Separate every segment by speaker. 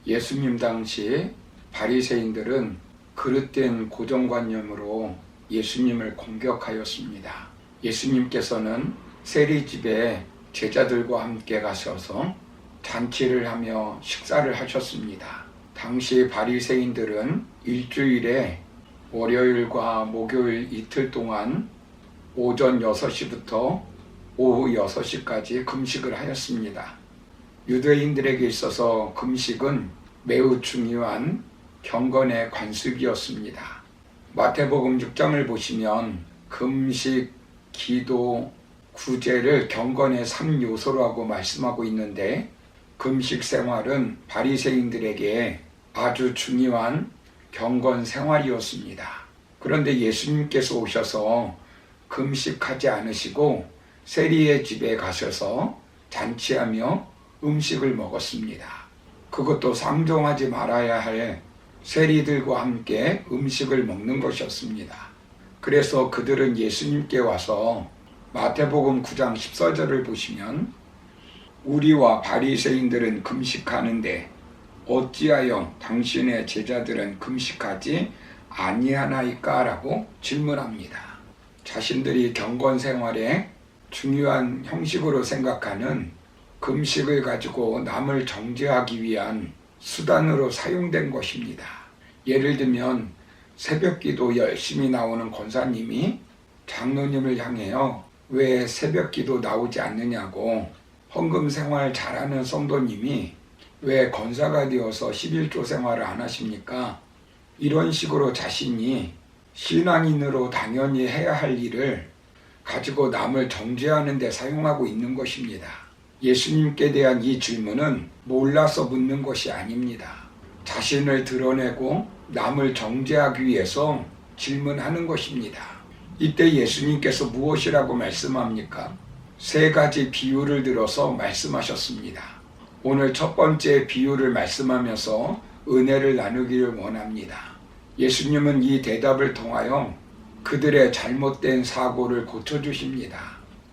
Speaker 1: 예수님 당시 바리새인들은 그릇된 고정관념으로 예수님을 공격하였습니다. 예수님께서는 세리집에 제자들과 함께 가셔서 잔치를 하며 식사를 하셨습니다. 당시 바리새인들은 일주일에 월요일과 목요일 이틀 동안 오전 6시부터 오후 6시까지 금식을 하였습니다. 유대인들에게 있어서 금식은 매우 중요한 경건의 관습이었습니다. 마태복음 6장을 보시면 금식, 기도, 구제를 경건의 3요소라고 말씀하고 있는데 금식 생활은 바리새인들에게 아주 중요한 경건 생활이었습니다. 그런데 예수님께서 오셔서 금식하지 않으시고 세리의 집에 가셔서 잔치하며 음식을 먹었습니다. 그것도 상종하지 말아야 할 세리들과 함께 음식을 먹는 것이었습니다. 그래서 그들은 예수님께 와서 마태복음 9장 14절을 보시면 우리와 바리새인들은 금식하는데 어찌하여 당신의 제자들은 금식하지 아니하나이까? 라고 질문합니다. 자신들이 경건 생활의 중요한 형식으로 생각하는 금식을 가지고 남을 정죄하기 위한 수단으로 사용된 것입니다. 예를 들면 새벽기도 열심히 나오는 권사님이 장로님을 향해요. 왜 새벽기도 나오지 않느냐고, 헌금 생활 잘하는 성도님이 왜 권사가 되어서 11조 생활을 안 하십니까? 이런 식으로 자신이 신앙인으로 당연히 해야 할 일을 가지고 남을 정죄하는 데 사용하고 있는 것입니다. 예수님께 대한 이 질문은 몰라서 묻는 것이 아닙니다. 자신을 드러내고 남을 정죄하기 위해서 질문하는 것입니다. 이때 예수님께서 무엇이라고 말씀합니까? 3가지 비유를 들어서 말씀하셨습니다. 오늘 첫 번째 비유를 말씀하면서 은혜를 나누기를 원합니다. 예수님은 이 대답을 통하여 그들의 잘못된 사고를 고쳐주십니다.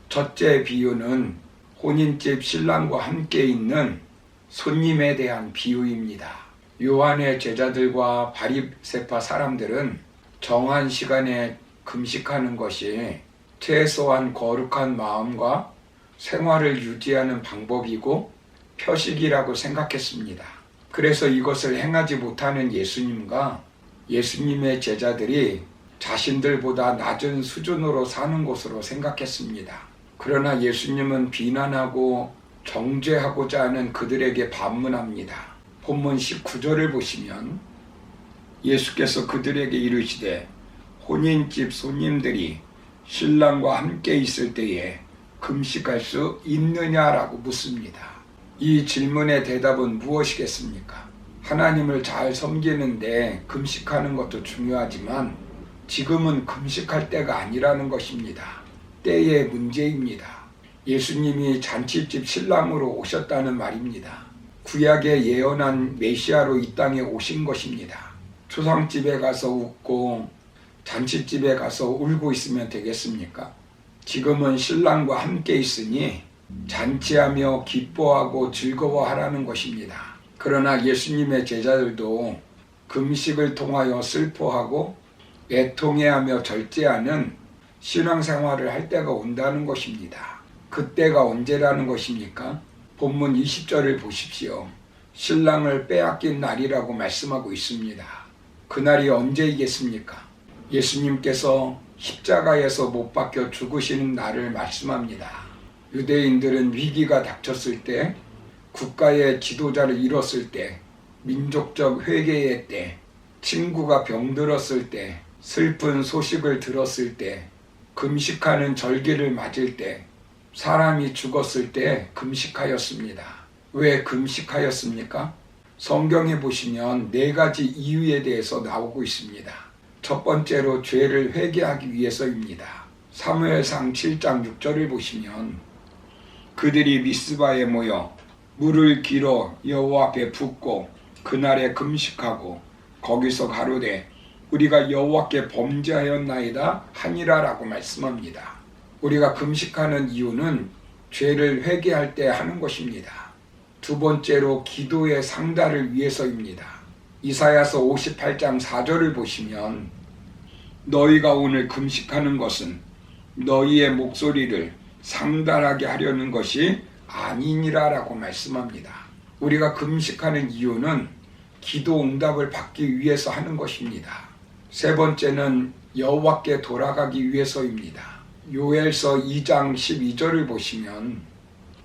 Speaker 1: 첫째 비유는 혼인집 신랑과 함께 있는 손님에 대한 비유입니다. 요한의 제자들과 바리새파 사람들은 정한 시간에 금식하는 것이 최소한 거룩한 마음과 생활을 유지하는 방법이고 표식이라고 생각했습니다. 그래서 이것을 행하지 못하는 예수님과 예수님의 제자들이 자신들보다 낮은 수준으로 사는 것으로 생각했습니다. 그러나 예수님은 비난하고 정죄하고자 하는 그들에게 반문합니다. 본문 19절을 보시면 예수께서 그들에게 이르시되 혼인집 손님들이 신랑과 함께 있을 때에 금식할 수 있느냐라고 묻습니다. 이 질문의 대답은 무엇이겠습니까? 하나님을 잘 섬기는데 금식하는 것도 중요하지만 지금은 금식할 때가 아니라는 것입니다. 때의 문제입니다. 예수님이 잔치집 신랑으로 오셨다는 말입니다. 구약에 예언한 메시아로 이 땅에 오신 것입니다. 초상집에 가서 웃고 잔치집에 가서 울고 있으면 되겠습니까? 지금은 신랑과 함께 있으니 잔치하며 기뻐하고 즐거워하라는 것입니다. 그러나 예수님의 제자들도 금식을 통하여 슬퍼하고 애통해하며 절제하는 신앙생활을 할 때가 온다는 것입니다. 그때가 언제라는 것입니까? 본문 20절을 보십시오. 신랑을 빼앗긴 날이라고 말씀하고 있습니다. 그날이 언제이겠습니까? 예수님께서 십자가에서 못 박혀 죽으시는 날을 말씀합니다. 유대인들은 위기가 닥쳤을 때, 국가의 지도자를 잃었을 때, 민족적 회개의 때, 친구가 병들었을 때, 슬픈 소식을 들었을 때, 금식하는 절기를 맞을 때, 사람이 죽었을 때 금식하였습니다. 왜 금식하였습니까? 성경에 보시면 4가지 이유에 대해서 나오고 있습니다. 첫 번째로 죄를 회개하기 위해서입니다. 사무엘상 7장 6절을 보시면 그들이 미스바에 모여 물을 길어 여호와 앞에 붓고 그날에 금식하고 거기서 가로되 우리가 여호와께 범죄하였나이다 하니라라고 말씀합니다. 우리가 금식하는 이유는 죄를 회개할 때 하는 것입니다. 두 번째로 기도의 상달을 위해서입니다. 이사야서 58장 4절을 보시면 너희가 오늘 금식하는 것은 너희의 목소리를 상달하게 하려는 것이 아니니라 라고 말씀합니다. 우리가 금식하는 이유는 기도 응답을 받기 위해서 하는 것입니다. 세 번째는 여호와께 돌아가기 위해서입니다. 요엘서 2장 12절을 보시면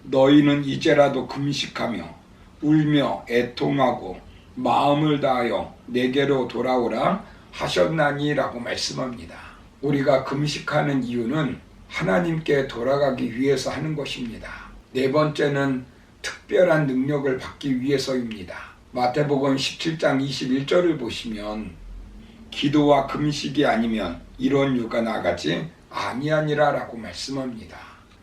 Speaker 1: 너희는 이제라도 금식하며 울며 애통하고 마음을 다하여 내게로 돌아오라 하셨나니 라고 말씀합니다. 우리가 금식하는 이유는 하나님께 돌아가기 위해서 하는 것입니다. 네 번째는 특별한 능력을 받기 위해서입니다. 마태복음 17장 21절을 보시면 기도와 금식이 아니면 이런 유가 나가지 아니하니라 라고 말씀합니다.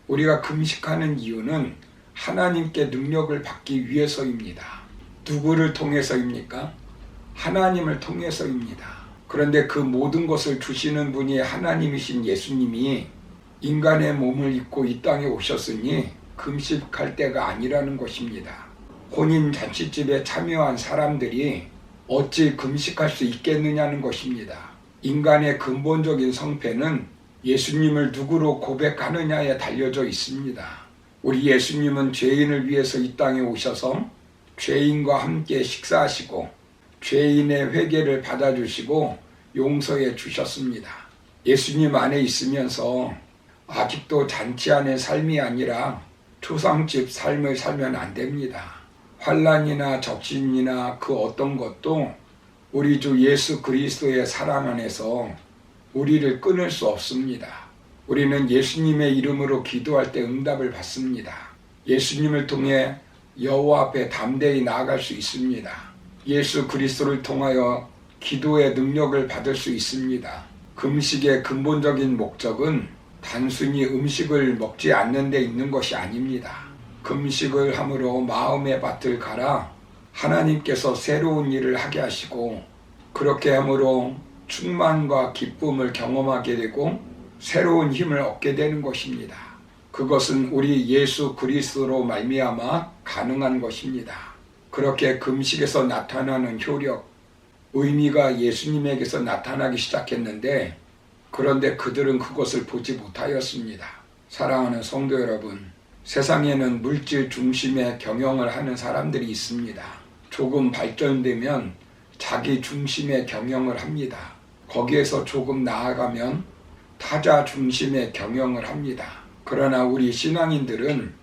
Speaker 1: 우리가 금식하는 이유는 하나님께 능력을 받기 위해서입니다. 누구를 통해서입니까? 하나님을 통해서입니다. 그런데 그 모든 것을 주시는 분이 하나님이신 예수님이 인간의 몸을 입고 이 땅에 오셨으니 금식할 때가 아니라는 것입니다. 혼인 잔치집에 참여한 사람들이 어찌 금식할 수 있겠느냐는 것입니다. 인간의 근본적인 성패는 예수님을 누구로 고백하느냐에 달려져 있습니다. 우리 예수님은 죄인을 위해서 이 땅에 오셔서 죄인과 함께 식사하시고 죄인의 회개를 받아주시고 용서해 주셨습니다. 예수님 안에 있으면서 아직도 잔치 안의 삶이 아니라 초상집 삶을 살면 안 됩니다. 환난이나 적신이나 그 어떤 것도 우리 주 예수 그리스도의 사랑 안에서 우리를 끊을 수 없습니다. 우리는 예수님의 이름으로 기도할 때 응답을 받습니다. 예수님을 통해 여호와 앞에 담대히 나아갈 수 있습니다. 예수 그리스도를 통하여 기도의 능력을 받을 수 있습니다. 금식의 근본적인 목적은 단순히 음식을 먹지 않는 데 있는 것이 아닙니다. 금식을 함으로 마음의 밭을 갈아 하나님께서 새로운 일을 하게 하시고 그렇게 함으로 충만과 기쁨을 경험하게 되고 새로운 힘을 얻게 되는 것입니다. 그것은 우리 예수 그리스도로 말미암아 가능한 것입니다. 그렇게 금식에서 나타나는 효력, 의미가 예수님에게서 나타나기 시작했는데 그런데 그들은 그것을 보지 못하였습니다. 사랑하는 성도 여러분, 세상에는 물질 중심의 경영을 하는 사람들이 있습니다. 조금 발전되면 자기 중심의 경영을 합니다. 거기에서 조금 나아가면 타자 중심의 경영을 합니다. 그러나 우리 신앙인들은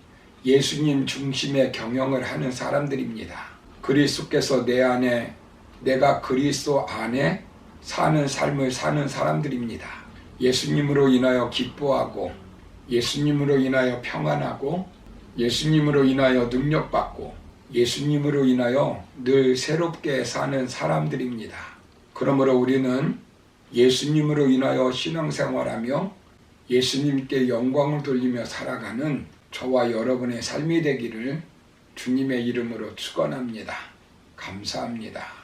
Speaker 1: 예수님 중심의 경영을 하는 사람들입니다. 그리스도께서 내 안에, 내가 그리스도 안에 사는 삶을 사는 사람들입니다. 예수님으로 인하여 기뻐하고 예수님으로 인하여 평안하고 예수님으로 인하여 능력받고 예수님으로 인하여 늘 새롭게 사는 사람들입니다. 그러므로 우리는 예수님으로 인하여 신앙생활하며 예수님께 영광을 돌리며 살아가는 저와 여러분의 삶이 되기를 주님의 이름으로 축원합니다. 감사합니다.